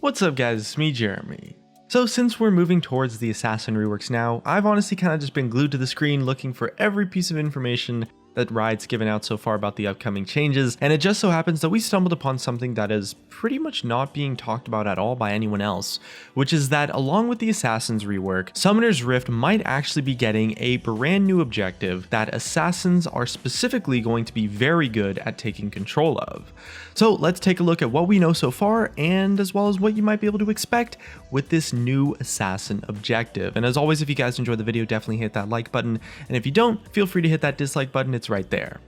What's up guys, it's me Jeremy. So since we're moving towards the Assassin reworks now, I've honestly kind of just been glued to the screen looking for every piece of information that Riot's given out so far about the upcoming changes, and it just so happens that we stumbled upon something that is pretty much not being talked about at all by anyone else, which is that along with the Assassin's rework, Summoner's Rift might actually be getting a brand new objective that Assassins are specifically going to be very good at taking control of. So let's take a look at what we know so far, and as well as what you might be able to expect with this new Assassin objective. And as always, if you guys enjoyed the video, definitely hit that like button, and if you don't, feel free to hit that dislike button, it's right there.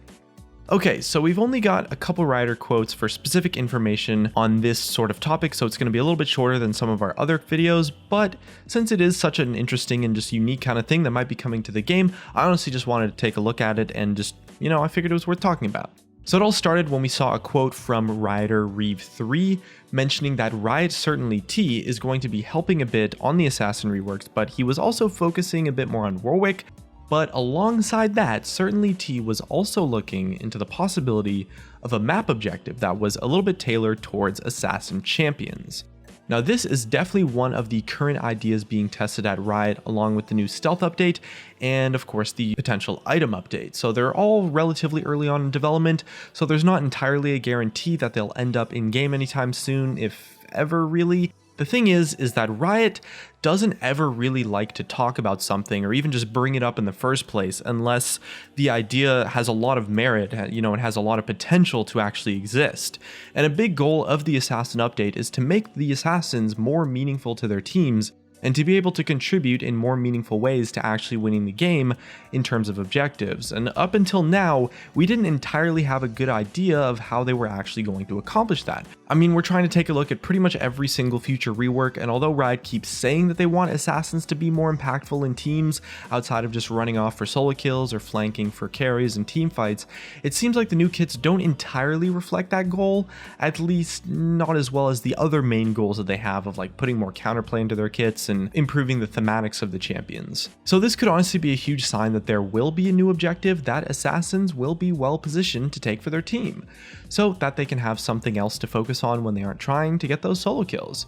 Okay, so we've only got a couple writer quotes for specific information on this sort of topic, so it's going to be a little bit shorter than some of our other videos, but since it is such an interesting and just unique kind of thing that might be coming to the game, I honestly just wanted to take a look at it and just, I figured it was worth talking about. So it all started when we saw a quote from Rioter Reeve 3 mentioning that Riot Certainly T is going to be helping a bit on the Assassin reworks, but he was also focusing a bit more on Warwick. But alongside that, Certainly T was also looking into the possibility of a map objective that was a little bit tailored towards Assassin champions. Now this is definitely one of the current ideas being tested at Riot, along with the new stealth update and of course the potential item update. So they're all relatively early on in development, so there's not entirely a guarantee that they'll end up in game anytime soon, if ever really. The thing is that Riot doesn't ever really like to talk about something or even just bring it up in the first place unless the idea has a lot of merit, it has a lot of potential to actually exist. And a big goal of the Assassin update is to make the Assassins more meaningful to their teams and to be able to contribute in more meaningful ways to actually winning the game in terms of objectives. And up until now, we didn't entirely have a good idea of how they were actually going to accomplish that. I mean, we're trying to take a look at pretty much every single future rework, and although Riot keeps saying that they want Assassins to be more impactful in teams, outside of just running off for solo kills or flanking for carries and team fights, it seems like the new kits don't entirely reflect that goal, at least not as well as the other main goals that they have of like putting more counterplay into their kits and improving the thematics of the champions. So this could honestly be a huge sign that there will be a new objective that Assassins will be well positioned to take for their team, so that they can have something else to focus on when they aren't trying to get those solo kills.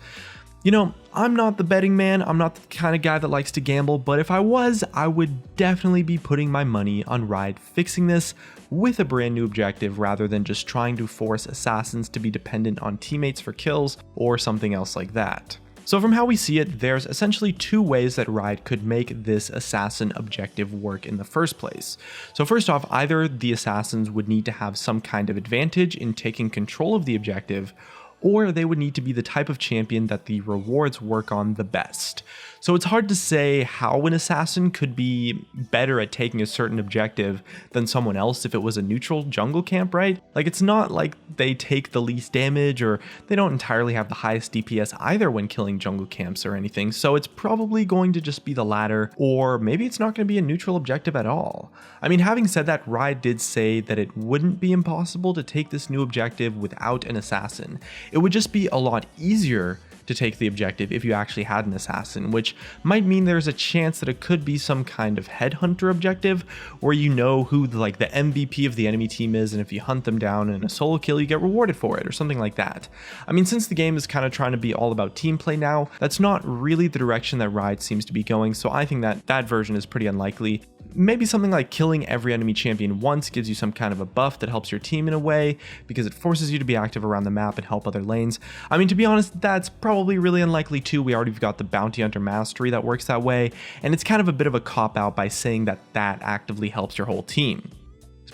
I'm not the betting man, I'm not the kind of guy that likes to gamble, but if I was, I would definitely be putting my money on Riot fixing this with a brand new objective rather than just trying to force Assassins to be dependent on teammates for kills or something else like that. So from how we see it, there's essentially two ways that Riot could make this Assassin objective work in the first place. So first off, either the Assassins would need to have some kind of advantage in taking control of the objective, or they would need to be the type of champion that the rewards work on the best. So it's hard to say how an Assassin could be better at taking a certain objective than someone else if it was a neutral jungle camp, right? Like, it's not like they take the least damage or they don't entirely have the highest DPS either when killing jungle camps or anything, so it's probably going to just be the latter, or maybe it's not going to be a neutral objective at all. I mean, having said that, Riot did say that it wouldn't be impossible to take this new objective without an Assassin. It would just be a lot easier to take the objective if you actually had an Assassin, which might mean there's a chance that it could be some kind of headhunter objective where you know who the MVP of the enemy team is, and if you hunt them down in a solo kill you get rewarded for it or something like that. I mean, since the game is kind of trying to be all about team play now, that's not really the direction that Riot seems to be going, so I think that that version is pretty unlikely. Maybe something like killing every enemy champion once gives you some kind of a buff that helps your team in a way, because it forces you to be active around the map and help other lanes. I mean, to be honest, that's probably really unlikely too. We already got the Bounty Hunter Mastery that works that way, and it's kind of a bit of a cop-out by saying that that actively helps your whole team.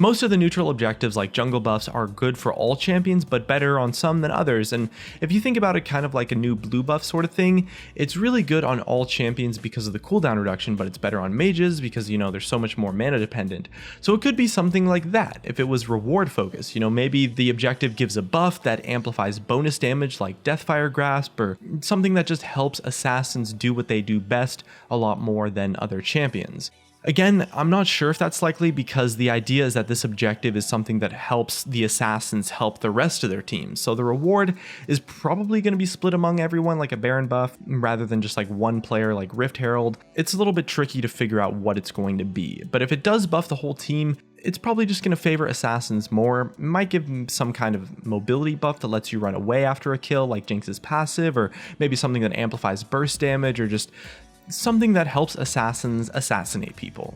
Most of the neutral objectives like jungle buffs are good for all champions, but better on some than others, and if you think about it kind of like a new blue buff sort of thing, it's really good on all champions because of the cooldown reduction, but it's better on mages because they're so much more mana dependent. So it could be something like that if it was reward focused. Maybe the objective gives a buff that amplifies bonus damage like Deathfire Grasp, or something that just helps Assassins do what they do best a lot more than other champions. Again, I'm not sure if that's likely, because the idea is that this objective is something that helps the Assassins help the rest of their team. So the reward is probably going to be split among everyone like a Baron buff, rather than just like one player like Rift Herald. It's a little bit tricky to figure out what it's going to be, but if it does buff the whole team, it's probably just going to favor assassins more. It might give them some kind of mobility buff that lets you run away after a kill, like Jinx's passive, or maybe something that amplifies burst damage, or just something that helps assassins assassinate people.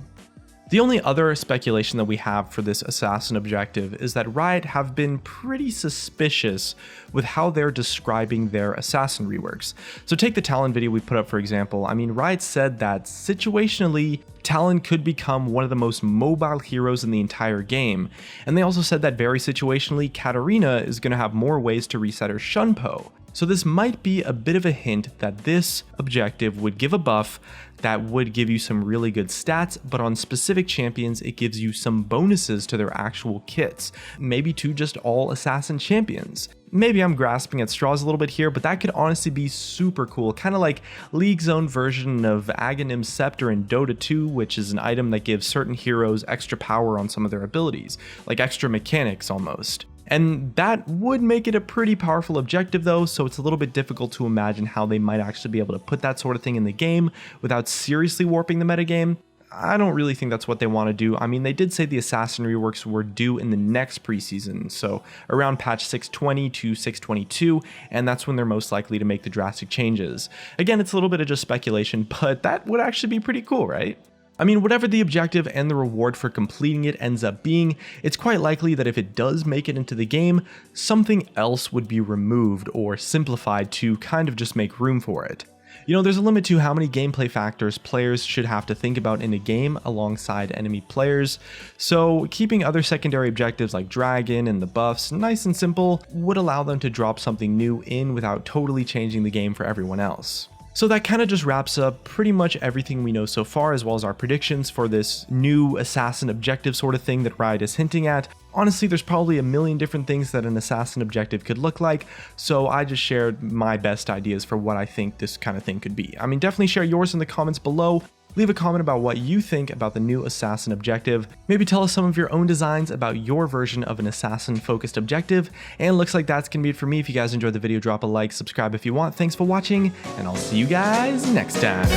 The only other speculation that we have for this assassin objective is that Riot have been pretty suspicious with how they're describing their assassin reworks. So take the Talon video we put up, for example. I mean, Riot said that situationally, Talon could become one of the most mobile heroes in the entire game. And they also said that very situationally, Katarina is going to have more ways to reset her Shunpo. So this might be a bit of a hint that this objective would give a buff that would give you some really good stats, but on specific champions, it gives you some bonuses to their actual kits, maybe to just all assassin champions. Maybe I'm grasping at straws a little bit here, but that could honestly be super cool, kind of like League's own version of Aghanim's Scepter in Dota 2, which is an item that gives certain heroes extra power on some of their abilities, like extra mechanics almost. And that would make it a pretty powerful objective though, so it's a little bit difficult to imagine how they might actually be able to put that sort of thing in the game without seriously warping the metagame. I don't really think that's what they want to do. I mean, they did say the assassin reworks were due in the next preseason, so around patch 620 to 622, and that's when they're most likely to make the drastic changes. Again, it's a little bit of just speculation, but that would actually be pretty cool, right? I mean, whatever the objective and the reward for completing it ends up being, it's quite likely that if it does make it into the game, something else would be removed or simplified to kind of just make room for it. You know, there's a limit to how many gameplay factors players should have to think about in a game alongside enemy players, so keeping other secondary objectives like Dragon and the buffs nice and simple would allow them to drop something new in without totally changing the game for everyone else. So that kind of just wraps up pretty much everything we know so far, as well as our predictions for this new assassin objective sort of thing that Riot is hinting at. Honestly, there's probably a million different things that an assassin objective could look like, so I just shared my best ideas for what I think this kind of thing could be. I mean, definitely share yours in the comments below. Leave a comment about what you think about the new assassin objective. Maybe tell us some of your own designs about your version of an assassin focused objective. And looks like that's gonna be it for me. If you guys enjoyed the video, drop a like, subscribe if you want. Thanks for watching, and I'll see you guys next time.